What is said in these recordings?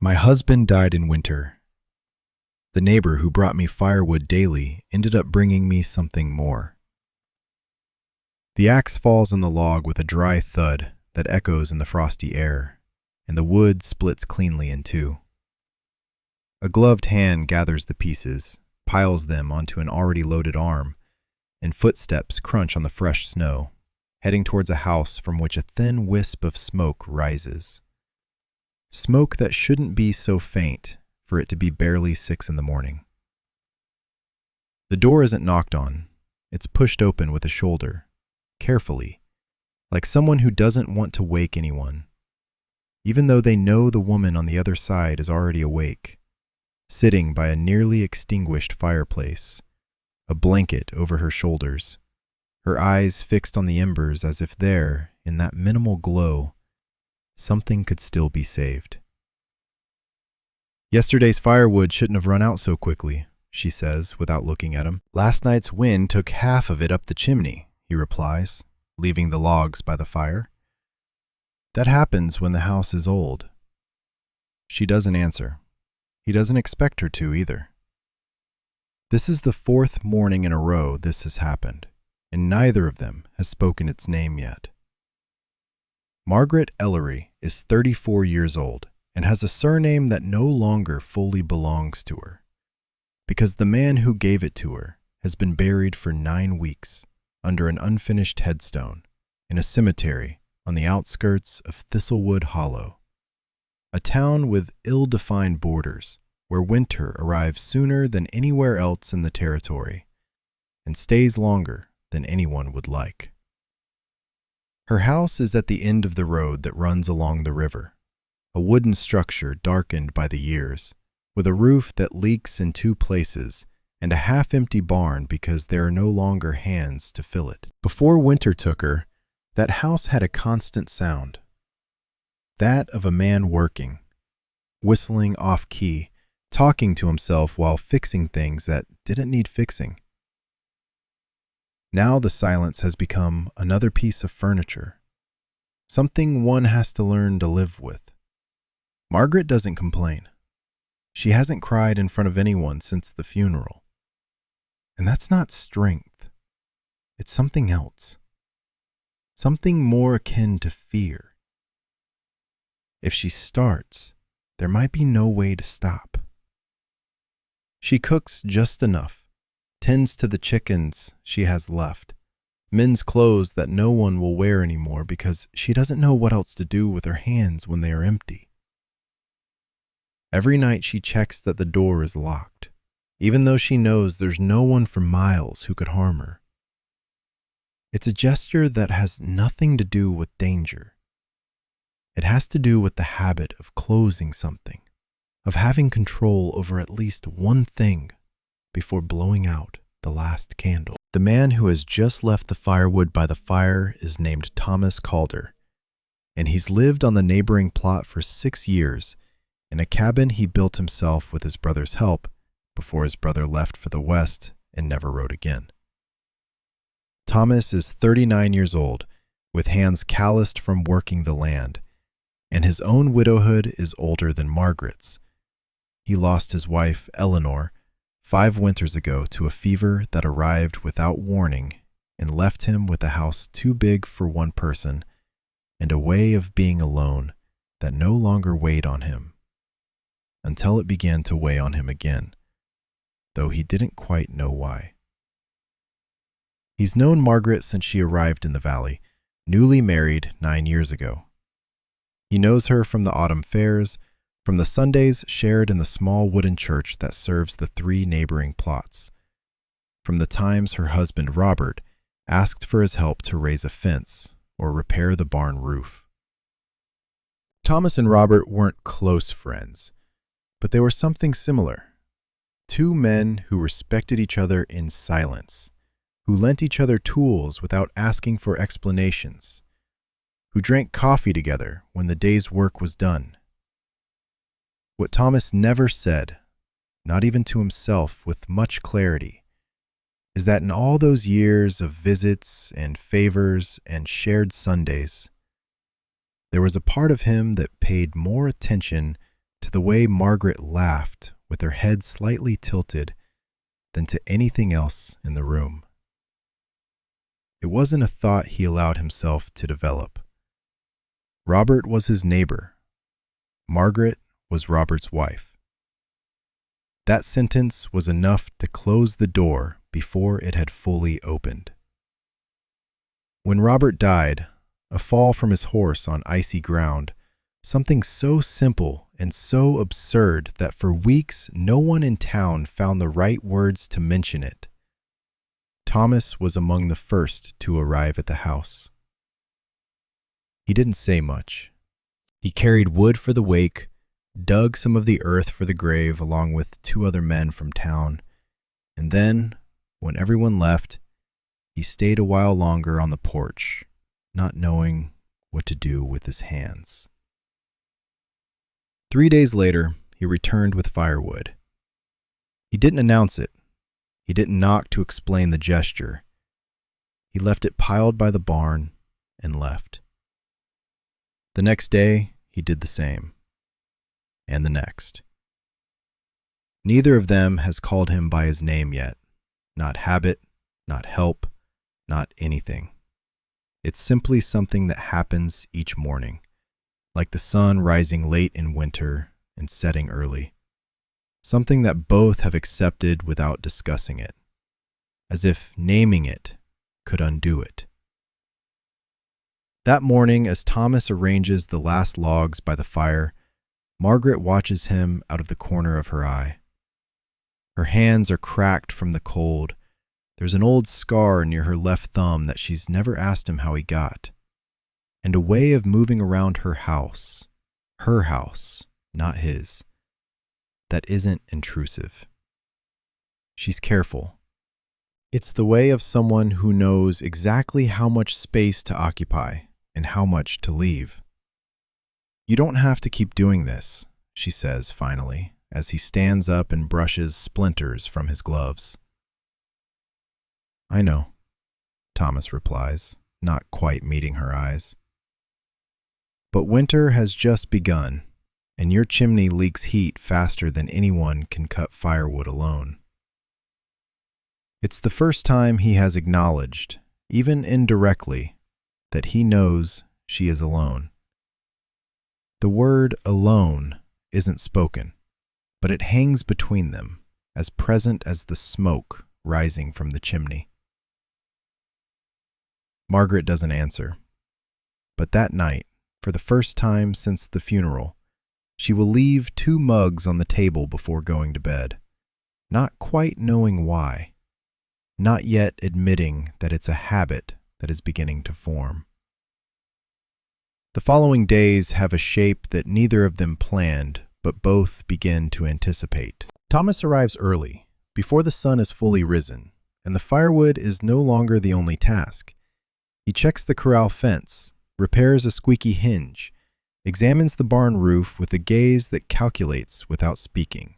My husband died in winter. The neighbor who brought me firewood daily ended up bringing me something more. The axe falls on the log with a dry thud that echoes in the frosty air, and the wood splits cleanly in two. A gloved hand gathers the pieces, piles them onto an already loaded arm, and footsteps crunch on the fresh snow, heading towards a house from which a thin wisp of smoke rises. Smoke that shouldn't be so faint for it to be barely 6 a.m. The door isn't knocked on. It's pushed open with a shoulder, carefully, like someone who doesn't want to wake anyone, even though they know the woman on the other side is already awake, sitting by a nearly extinguished fireplace, a blanket over her shoulders, her eyes fixed on the embers as if there, in that minimal glow, something could still be saved. Yesterday's firewood shouldn't have run out so quickly, she says, without looking at him. Last night's wind took half of it up the chimney, he replies, leaving the logs by the fire. That happens when the house is old. She doesn't answer. He doesn't expect her to either. This is the 4th morning in a row this has happened, and neither of them has spoken its name yet. Margaret Ellery is 34 years old and has a surname that no longer fully belongs to her, because the man who gave it to her has been buried for 9 weeks under an unfinished headstone in a cemetery on the outskirts of Thistlewood Hollow, a town with ill-defined borders where winter arrives sooner than anywhere else in the territory and stays longer than anyone would like. Her house is at the end of the road that runs along the river, a wooden structure darkened by the years, with a roof that leaks in 2 places and a half-empty barn because there are no longer hands to fill it. Before winter took her, that house had a constant sound, that of a man working, whistling off-key, talking to himself while fixing things that didn't need fixing. Now the silence has become another piece of furniture, something one has to learn to live with. Margaret doesn't complain. She hasn't cried in front of anyone since the funeral. And that's not strength. It's something else. Something more akin to fear. If she starts, there might be no way to stop. She cooks just enough, tends to the chickens she has left, mends clothes that no one will wear anymore because she doesn't know what else to do with her hands when they are empty. Every night she checks that the door is locked, even though she knows there's no one for miles who could harm her. It's a gesture that has nothing to do with danger. It has to do with the habit of closing something, of having control over at least one thing before blowing out the last candle. The man who has just left the firewood by the fire is named Thomas Calder, and he's lived on the neighboring plot for 6 years in a cabin he built himself with his brother's help before his brother left for the West and never wrote again. Thomas is 39 years old, with hands calloused from working the land, and his own widowhood is older than Margaret's. He lost his wife, Eleanor, 5 winters ago to a fever that arrived without warning and left him with a house too big for one person and a way of being alone that no longer weighed on him, until it began to weigh on him again, though he didn't quite know why. He's known Margaret since she arrived in the valley, newly married 9 years ago. He knows her from the autumn fairs, from the Sundays shared in the small wooden church that serves the 3 neighboring plots, from the times her husband Robert asked for his help to raise a fence or repair the barn roof. Thomas and Robert weren't close friends, but they were something similar. 2 men who respected each other in silence, who lent each other tools without asking for explanations, who drank coffee together when the day's work was done. What Thomas never said, not even to himself with much clarity, is that in all those years of visits and favors and shared Sundays, there was a part of him that paid more attention to the way Margaret laughed with her head slightly tilted than to anything else in the room. It wasn't a thought he allowed himself to develop. Robert was his neighbor. Margaret was Robert's wife. That sentence was enough to close the door before it had fully opened. When Robert died, a fall from his horse on icy ground, something so simple and so absurd that for weeks no one in town found the right words to mention it. Thomas was among the first to arrive at the house. He didn't say much. He carried wood for the wake, dug some of the earth for the grave along with 2 other men from town, and then, when everyone left, he stayed a while longer on the porch, not knowing what to do with his hands. 3 days later, he returned with firewood. He didn't announce it. He didn't knock to explain the gesture. He left it piled by the barn and left. The next day, he did the same. And the next. Neither of them has called him by his name yet. Not habit, not help, not anything. It's simply something that happens each morning, like the sun rising late in winter and setting early. Something that both have accepted without discussing it, as if naming it could undo it. That morning, as Thomas arranges the last logs by the fire, Margaret watches him out of the corner of her eye. Her hands are cracked from the cold. There's an old scar near her left thumb that she's never asked him how he got, and a way of moving around her house, not his, that isn't intrusive. She's careful. It's the way of someone who knows exactly how much space to occupy and how much to leave. "You don't have to keep doing this," she says finally, as he stands up and brushes splinters from his gloves. "I know," Thomas replies, not quite meeting her eyes. "But winter has just begun, and your chimney leaks heat faster than anyone can cut firewood alone." It's the first time he has acknowledged, even indirectly, that he knows she is alone. The word alone isn't spoken, but it hangs between them, as present as the smoke rising from the chimney. Margaret doesn't answer, but that night, for the first time since the funeral, she will leave 2 mugs on the table before going to bed, not quite knowing why, not yet admitting that it's a habit that is beginning to form. The following days have a shape that neither of them planned, but both begin to anticipate. Thomas arrives early, before the sun is fully risen, and the firewood is no longer the only task. He checks the corral fence, repairs a squeaky hinge, examines the barn roof with a gaze that calculates without speaking.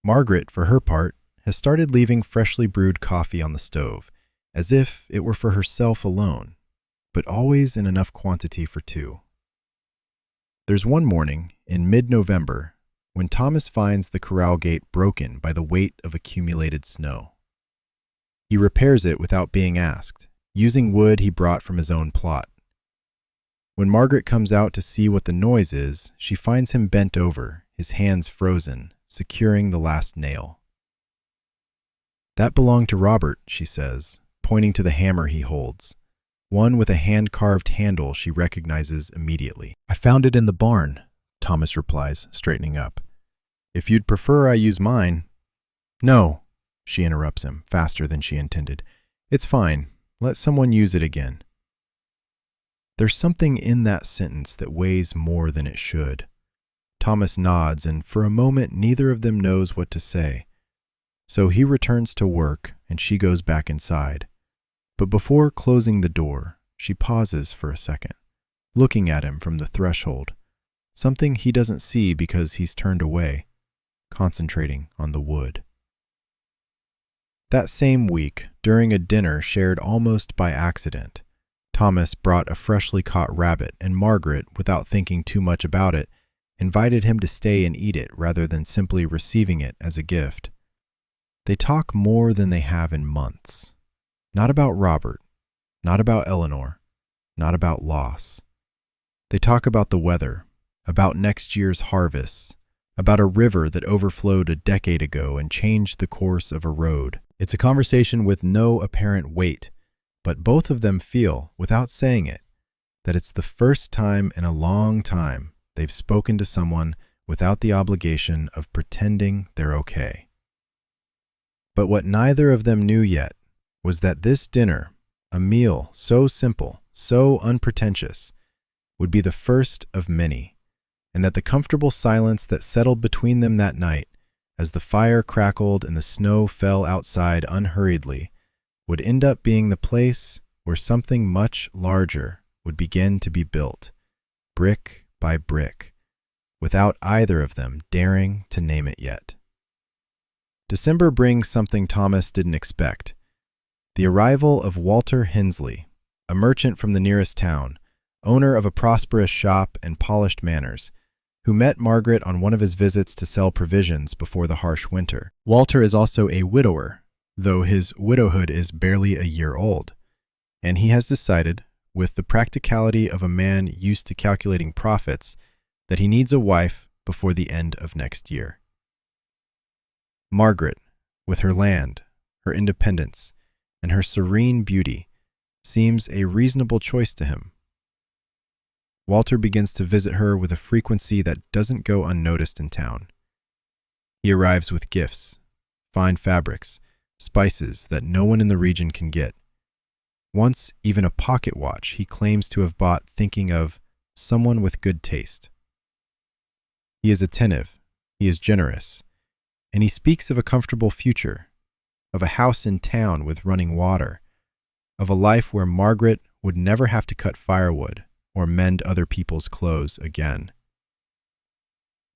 Margaret, for her part, has started leaving freshly brewed coffee on the stove, as if it were for herself alone, but always in enough quantity for 2. There's one morning, in mid-November, when Thomas finds the corral gate broken by the weight of accumulated snow. He repairs it without being asked, using wood he brought from his own plot. When Margaret comes out to see what the noise is, she finds him bent over, his hands frozen, securing the last nail. "That belonged to Robert," she says, pointing to the hammer he holds, one with a hand-carved handle she recognizes immediately. "I found it in the barn," Thomas replies, straightening up. "If you'd prefer I use mine—" "No," she interrupts him, faster than she intended. "It's fine. Let someone use it again." There's something in that sentence that weighs more than it should. Thomas nods, and for a moment neither of them knows what to say. So he returns to work, and she goes back inside. But before closing the door, she pauses for a second, looking at him from the threshold, something he doesn't see because he's turned away, concentrating on the wood. That same week, during a dinner shared almost by accident, Thomas brought a freshly caught rabbit, and Margaret, without thinking too much about it, invited him to stay and eat it rather than simply receiving it as a gift. They talk more than they have in months. Not about Robert, not about Eleanor, not about loss. They talk about the weather, about next year's harvests, about a river that overflowed a decade ago and changed the course of a road. It's a conversation with no apparent weight, but both of them feel, without saying it, that it's the first time in a long time they've spoken to someone without the obligation of pretending they're okay. But what neither of them knew yet was that this dinner, a meal so simple, so unpretentious, would be the first of many, and that the comfortable silence that settled between them that night, as the fire crackled and the snow fell outside unhurriedly, would end up being the place where something much larger would begin to be built, brick by brick, without either of them daring to name it yet. December brings something Thomas didn't expect: the arrival of Walter Hensley, a merchant from the nearest town, owner of a prosperous shop and polished manners, who met Margaret on one of his visits to sell provisions before the harsh winter. Walter is also a widower, though his widowhood is barely a year old, and he has decided, with the practicality of a man used to calculating profits, that he needs a wife before the end of next year. Margaret, with her land, her independence, and her serene beauty, seems a reasonable choice to him. Walter begins to visit her with a frequency that doesn't go unnoticed in town. He arrives with gifts, fine fabrics, spices that no one in the region can get. Once, even a pocket watch he claims to have bought thinking of someone with good taste. He is attentive, he is generous, and he speaks of a comfortable future, of a house in town with running water, of a life where Margaret would never have to cut firewood or mend other people's clothes again.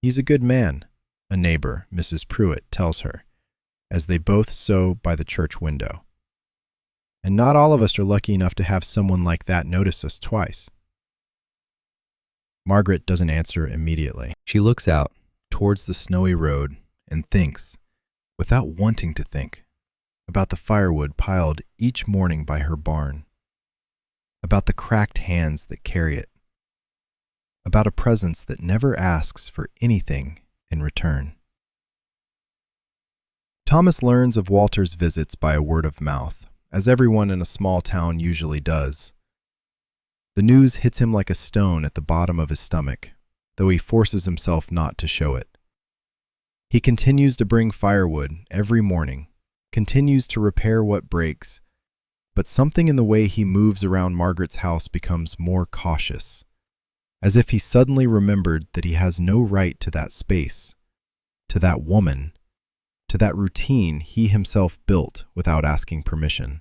He's a good man, a neighbor, Mrs. Pruitt tells her, as they both sew by the church window. And not all of us are lucky enough to have someone like that notice us twice. Margaret doesn't answer immediately. She looks out towards the snowy road and thinks, without wanting to think, about the firewood piled each morning by her barn, about the cracked hands that carry it, about a presence that never asks for anything in return. Thomas learns of Walter's visits by a word of mouth, as everyone in a small town usually does. The news hits him like a stone at the bottom of his stomach, though he forces himself not to show it. He continues to bring firewood every morning, continues to repair what breaks, but something in the way he moves around Margaret's house becomes more cautious, as if he suddenly remembered that he has no right to that space, to that woman, to that routine he himself built without asking permission.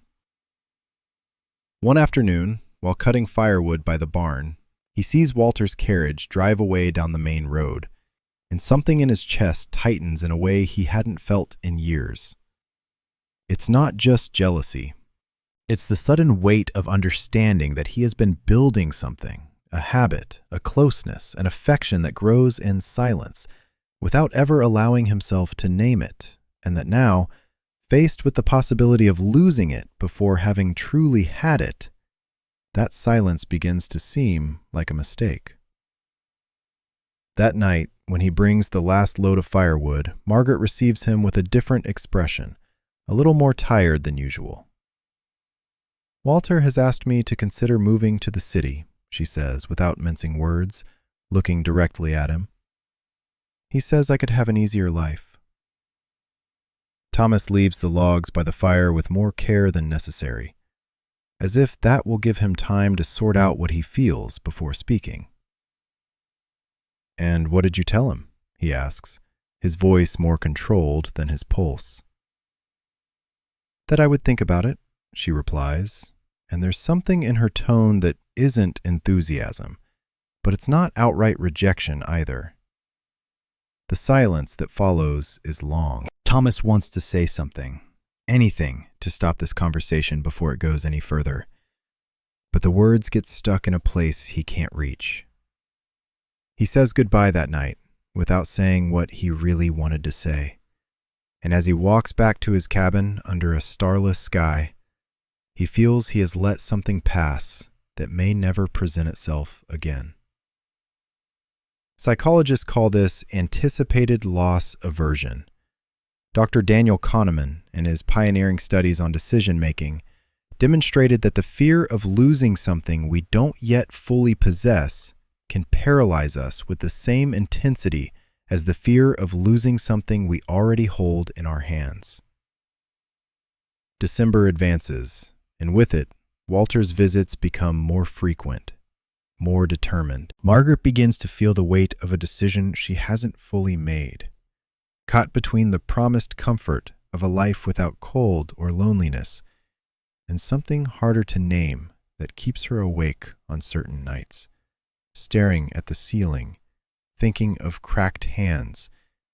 One afternoon, while cutting firewood by the barn, he sees Walter's carriage drive away down the main road, and something in his chest tightens in a way he hadn't felt in years. It's not just jealousy. It's the sudden weight of understanding that he has been building something, a habit, a closeness, an affection that grows in silence, without ever allowing himself to name it, and that now, faced with the possibility of losing it before having truly had it, that silence begins to seem like a mistake. That night, when he brings the last load of firewood, Margaret receives him with a different expression, a little more tired than usual. Walter has asked me to consider moving to the city, she says, without mincing words, looking directly at him. He says I could have an easier life. Thomas leaves the logs by the fire with more care than necessary, as if that will give him time to sort out what he feels before speaking. "And what did you tell him?" he asks, his voice more controlled than his pulse. "That I would think about it," she replies, and there's something in her tone that isn't enthusiasm, but it's not outright rejection either. The silence that follows is long. Thomas wants to say something, anything, to stop this conversation before it goes any further, but the words get stuck in a place he can't reach. He says goodbye that night without saying what he really wanted to say. And as he walks back to his cabin under a starless sky, he feels he has let something pass that may never present itself again. Psychologists call this anticipated loss aversion. Dr. Daniel Kahneman, in his pioneering studies on decision-making, demonstrated that the fear of losing something we don't yet fully possess can paralyze us with the same intensity as the fear of losing something we already hold in our hands. December advances, and with it, Walter's visits become more frequent, more determined. Margaret begins to feel the weight of a decision she hasn't fully made, caught between the promised comfort of a life without cold or loneliness and something harder to name that keeps her awake on certain nights, staring at the ceiling, thinking of cracked hands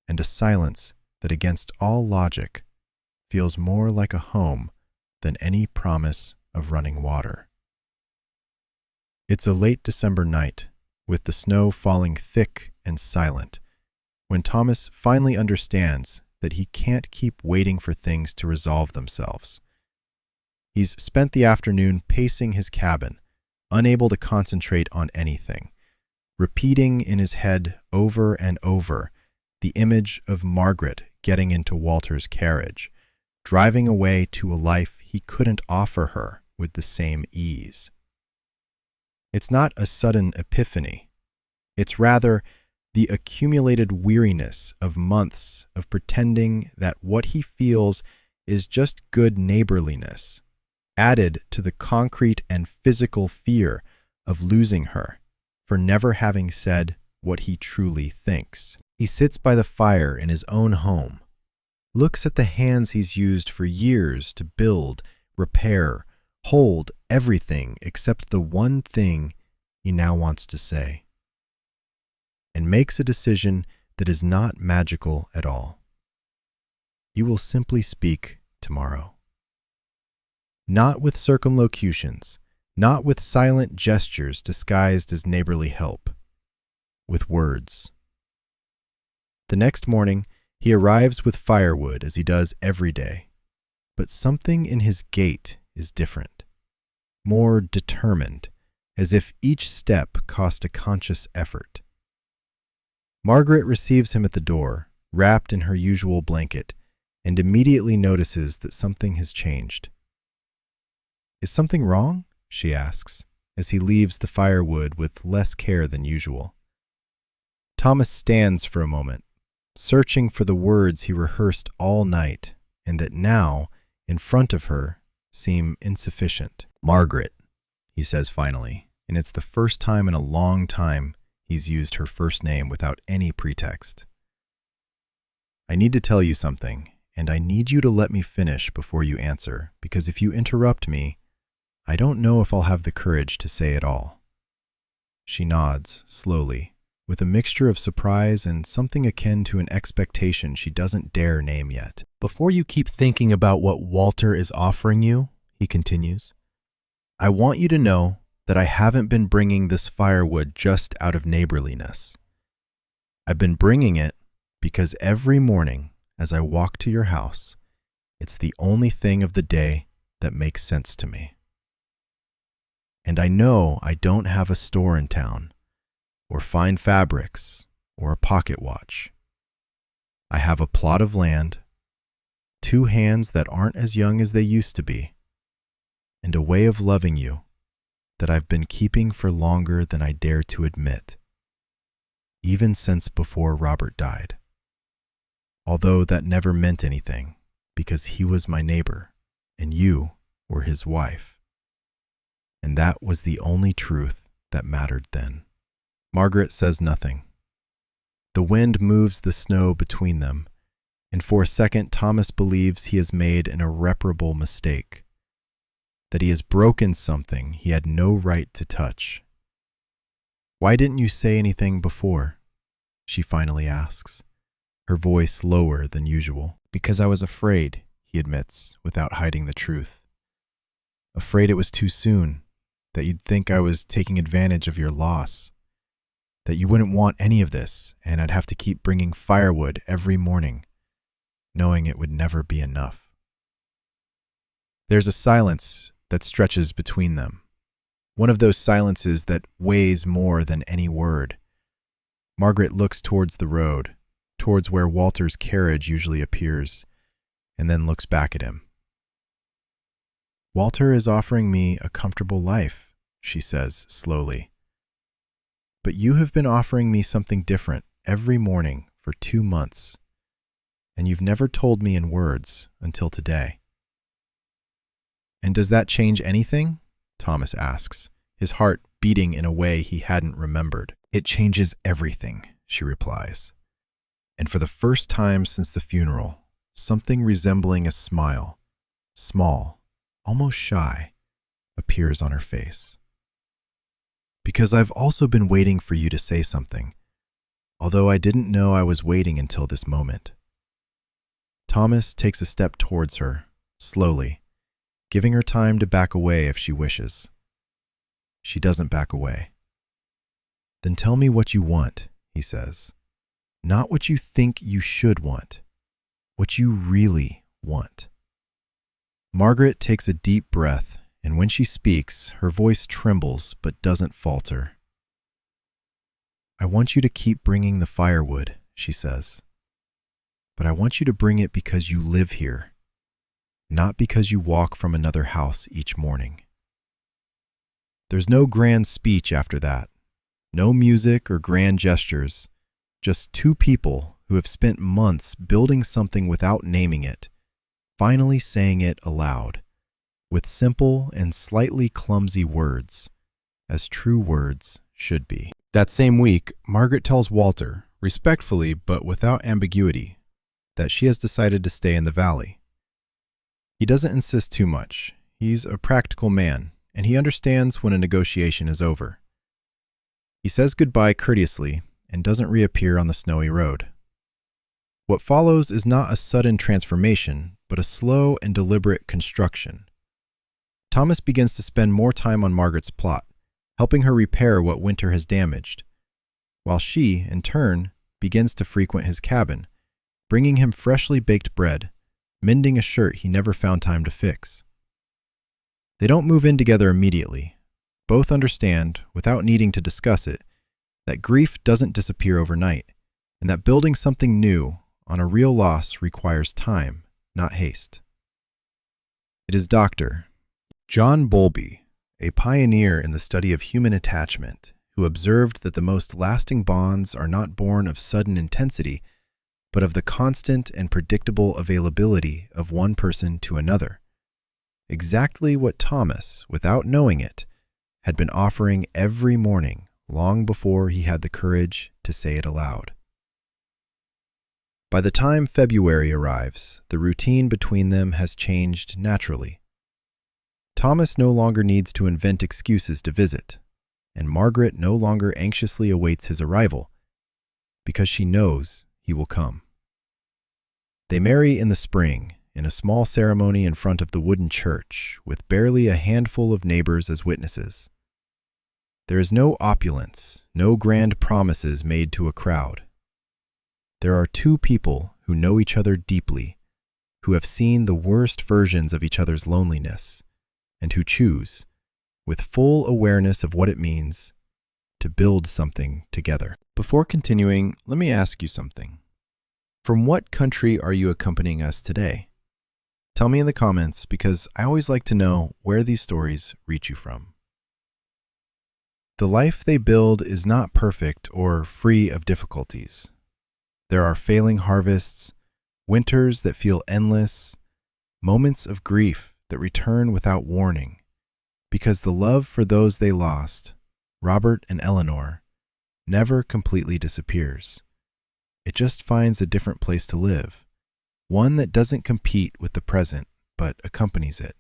and a silence that against all logic feels more like a home than any promise of running water. It's a late December night, with the snow falling thick and silent, when Thomas finally understands that he can't keep waiting for things to resolve themselves. He's spent the afternoon pacing his cabin, unable to concentrate on anything, repeating in his head over and over the image of Margaret getting into Walter's carriage, driving away to a life he couldn't offer her with the same ease. It's not a sudden epiphany. It's rather the accumulated weariness of months of pretending that what he feels is just good neighborliness, added to the concrete and physical fear of losing her for never having said what he truly thinks. He sits by the fire in his own home, looks at the hands he's used for years to build, repair, hold everything except the one thing he now wants to say, and makes a decision that is not magical at all. You will simply speak tomorrow. Not with circumlocutions, not with silent gestures disguised as neighborly help, with words. The next morning, he arrives with firewood as he does every day, but something in his gait is different, more determined, as if each step cost a conscious effort. Margaret receives him at the door, wrapped in her usual blanket, and immediately notices that something has changed. Is something wrong? She asks, as he leaves the firewood with less care than usual. Thomas stands for a moment, searching for the words he rehearsed all night and that now, in front of her, seem insufficient. Margaret, he says finally, and it's the first time in a long time he's used her first name without any pretext. I need to tell you something, and I need you to let me finish before you answer, because if you interrupt me, I don't know if I'll have the courage to say it all. She nods, slowly, with a mixture of surprise and something akin to an expectation she doesn't dare name yet. Before you keep thinking about what Walter is offering you, he continues, I want you to know that I haven't been bringing this firewood just out of neighborliness. I've been bringing it because every morning as I walk to your house, it's the only thing of the day that makes sense to me. And I know I don't have a store in town, or fine fabrics, or a pocket watch. I have a plot of land, 2 hands that aren't as young as they used to be, and a way of loving you that I've been keeping for longer than I dare to admit, even since before Robert died. Although that never meant anything, because he was my neighbor, and you were his wife. And that was the only truth that mattered then. Margaret says nothing. The wind moves the snow between them, and for a second Thomas believes he has made an irreparable mistake, that he has broken something he had no right to touch. Why didn't you say anything before? She finally asks, her voice lower than usual. Because I was afraid, he admits, without hiding the truth. Afraid it was too soon, that you'd think I was taking advantage of your loss. that you wouldn't want any of this, and I'd have to keep bringing firewood every morning, knowing it would never be enough. There's a silence that stretches between them, one of those silences that weighs more than any word. Margaret looks towards the road, towards where Walter's carriage usually appears, and then looks back at him. Walter is offering me a comfortable life, she says slowly. But you have been offering me something different every morning for 2 months, and you've never told me in words until today. And does that change anything? Thomas asks, his heart beating in a way he hadn't remembered. It changes everything, she replies. And for the first time since the funeral, something resembling a smile, small, almost shy, appears on her face. Because I've also been waiting for you to say something, although I didn't know I was waiting until this moment. Thomas takes a step towards her, slowly, giving her time to back away if she wishes. She doesn't back away. Then tell me what you want, he says. Not what you think you should want, what you really want. Margaret takes a deep breath, and when she speaks, her voice trembles but doesn't falter. I want you to keep bringing the firewood, she says. But I want you to bring it because you live here, not because you walk from another house each morning. There's no grand speech after that, no music or grand gestures, just 2 people who have spent months building something without naming it, finally saying it aloud, with simple and slightly clumsy words, as true words should be. That same week, Margaret tells Walter, respectfully but without ambiguity, that she has decided to stay in the valley. He doesn't insist too much. He's a practical man, and he understands when a negotiation is over. He says goodbye courteously and doesn't reappear on the snowy road. What follows is not a sudden transformation, but a slow and deliberate construction. Thomas begins to spend more time on Margaret's plot, helping her repair what winter has damaged, while she, in turn, begins to frequent his cabin, bringing him freshly baked bread, mending a shirt he never found time to fix. They don't move in together immediately. Both understand, without needing to discuss it, that grief doesn't disappear overnight, and that building something new on a real loss requires time, not haste. It is Dr. John Bowlby, a pioneer in the study of human attachment, who observed that the most lasting bonds are not born of sudden intensity, but of the constant and predictable availability of one person to another. Exactly what Thomas, without knowing it, had been offering every morning long before he had the courage to say it aloud. By the time February arrives, the routine between them has changed naturally. Thomas no longer needs to invent excuses to visit, and Margaret no longer anxiously awaits his arrival, because she knows he will come. They marry in the spring, in a small ceremony in front of the wooden church, with barely a handful of neighbors as witnesses. There is no opulence, no grand promises made to a crowd. There are 2 people who know each other deeply, who have seen the worst versions of each other's loneliness, and who choose, with full awareness of what it means, to build something together. Before continuing, let me ask you something. From what country are you accompanying us today? Tell me in the comments, because I always like to know where these stories reach you from. The life they build is not perfect or free of difficulties. There are failing harvests, winters that feel endless, moments of grief that return without warning, because the love for those they lost, Robert and Eleanor, never completely disappears. It just finds a different place to live, one that doesn't compete with the present, but accompanies it.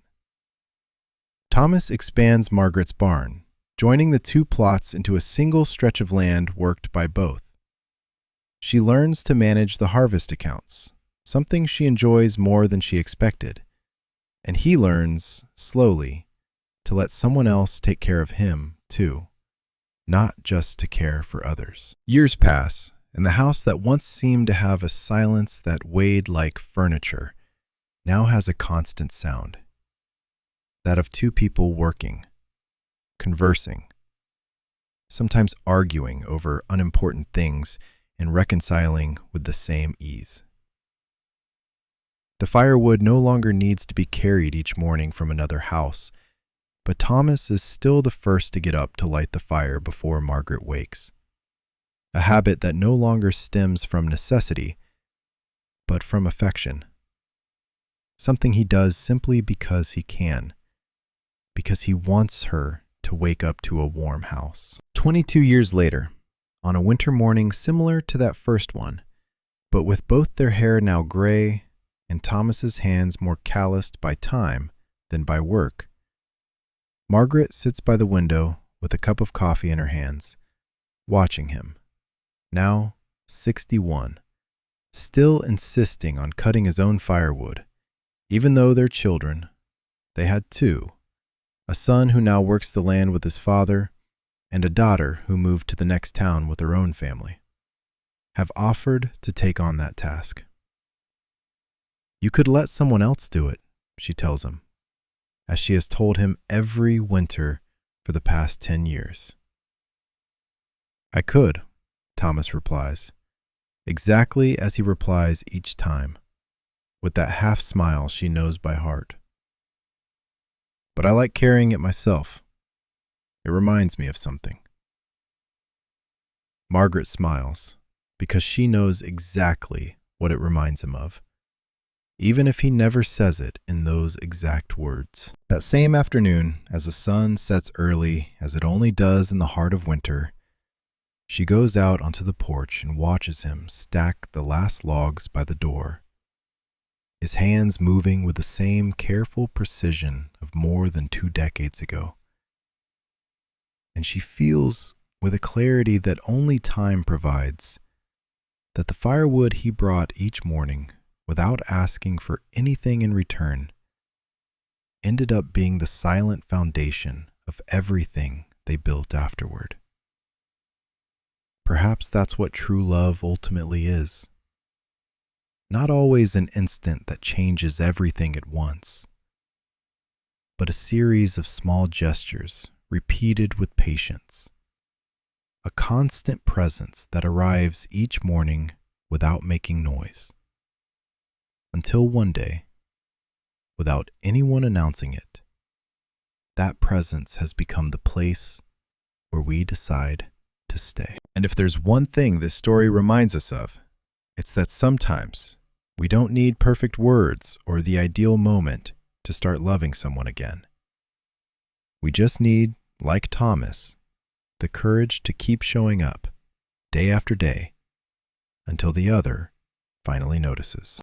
Thomas expands Margaret's barn, joining the 2 plots into a single stretch of land worked by both. She learns to manage the harvest accounts, something she enjoys more than she expected, and he learns, slowly, to let someone else take care of him, too, not just to care for others. Years pass, and the house that once seemed to have a silence that weighed like furniture now has a constant sound, that of two people working, conversing, sometimes arguing over unimportant things and reconciling with the same ease. The firewood no longer needs to be carried each morning from another house, but Thomas is still the first to get up to light the fire before Margaret wakes, a habit that no longer stems from necessity, but from affection, something he does simply because he can, because he wants her to wake up to a warm house. 22 years later, on a winter morning similar to that first one, but with both their hair now gray and Thomas's hands more calloused by time than by work, Margaret sits by the window with a cup of coffee in her hands, watching him, now 61, still insisting on cutting his own firewood, even though their children, they had two, a son who now works the land with his father, and a daughter who moved to the next town with her own family, have offered to take on that task. You could let someone else do it, she tells him, as she has told him every winter for the past 10 years. I could, Thomas replies, exactly as he replies each time, with that half smile she knows by heart. But I like carrying it myself. It reminds me of something. Margaret smiles, because she knows exactly what it reminds him of, even if he never says it in those exact words. That same afternoon, as the sun sets early, as it only does in the heart of winter, she goes out onto the porch and watches him stack the last logs by the door, his hands moving with the same careful precision of more than 2 decades ago. And she feels, with a clarity that only time provides, that the firewood he brought each morning, without asking for anything in return, ended up being the silent foundation of everything they built afterward. Perhaps that's what true love ultimately is. Not always an instant that changes everything at once, but a series of small gestures repeated with patience, a constant presence that arrives each morning without making noise, until one day, without anyone announcing it, that presence has become the place where we decide to stay. And if there's one thing this story reminds us of, it's that sometimes we don't need perfect words or the ideal moment to start loving someone again. We just need, like Thomas, the courage to keep showing up day after day until the other finally notices.